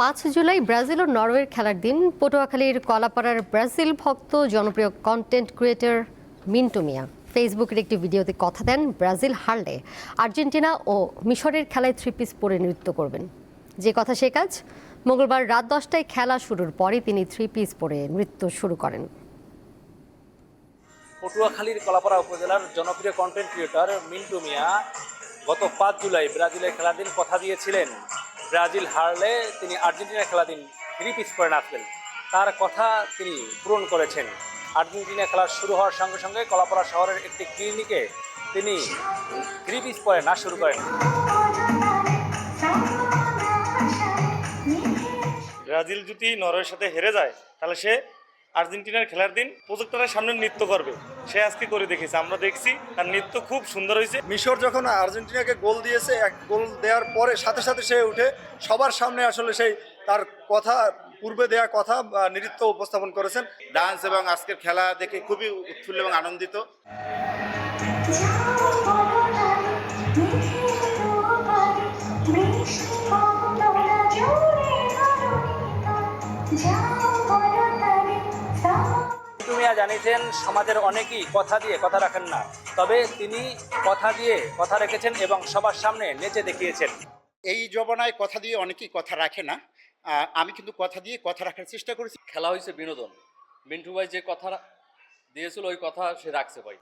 5 July Brazil ও নরওয়ের খেলার দিন পটুয়াখালীর কলাপাড়ার ব্রাজিল ভক্ত জনপ্রিয় কন্টেন্ট ক্রিয়েটর মিন্টু মিয়া ফেসবুকের একটি ভিডিওতে কথা দেন ব্রাজিল হারলে আর্জেন্টিনা ও মিশরের খেলায় 3 পিস পরে নৃত্য করবেন। যে কথা সে কাজ। মঙ্গলবার রাত 10টায় খেলা শুরুর পরে তিনি 3 পিস পরে নৃত্য শুরু করেন। পটুয়াখালীর কলাপাড়া উপজেলার জনপ্রিয় কন্টেন্ট ক্রিয়েটর মিন্টু মিয়া গত 5 জুলাই ব্রাজিলের খেলার দিন কথা দিয়েছিলেন ব্রাজিল হারলে তিনি আর্জেন্টিনার খেলা দিন 3 পিস পরে নাচবেন। তার কথা তিনি পূরণ করেছেন। আর্জেন্টিনা খেলা শুরু হওয়ার সঙ্গে সঙ্গে কলাপাড়া শহরের একটি ক্লিনিকে তিনি 3 পিস পরে নাচ শুরু করেন। ব্রাজিল যদি নরওয়ের সাথে হেরে যায় তাহলে সে আর্জেন্টিনার খেলার দিন প্রজেক্টরের সামনে নৃত্য করবে। সে আজকে করে দেখেছে, আমরা দেখছি তার নৃত্য খুব সুন্দর হয়েছে। মিশর যখন আর্জেন্টিনাকে গোল দিয়েছে, এক গোল দেওয়ার পরে সাথে সাথে সে উঠে সবার সামনে আসলে সেই তার কথা পূর্বে দেয়া কথা নৃত্য উপস্থাপন করেছেন। ডান্স এবং আজকের খেলা দেখে খুবই উৎফুল্ল এবং আনন্দিত। মিন্টু মিয়া জানিয়েছেন সমাজের অনেকেই কথা দিয়ে কথা রাখেন না, তবে তিনি কথা দিয়ে কথা রেখেছেন এবং সবার সামনে নেচে দেখিয়েছেন। এই জমানায় কথা দিয়ে অনেকেই কথা রাখে না, আমি কিন্তু কথা দিয়ে কথা রাখার চেষ্টা করেছি। খেলা হয়েছে বিনোদন। মিন্টু ভাই যে কথা দিয়েছিল ওই কথা সে রাখছে ভাই।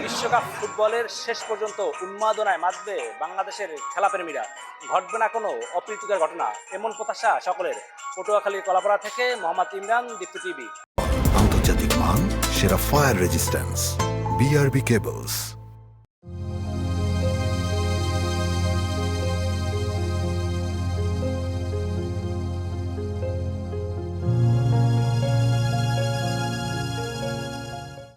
বিশ্বকাপ ফুটবলের শেষ পর্যন্ত উন্মাদনায় মাতবে বাংলাদেশের খেলাপ্রেমীরা। ঘটবে না কোনো অপ্রীতিকর ঘটনা, এমন প্রত্যাশা সকলের। পটুয়াখালীর কলাপাড়া থেকে মোহাম্মদ ইমরান, দীপ্ত টিভি। আন্তর্জাতিক মান, সেরা ফায়ার রেজিস্ট্যান্স, বিআরবি কেবলস।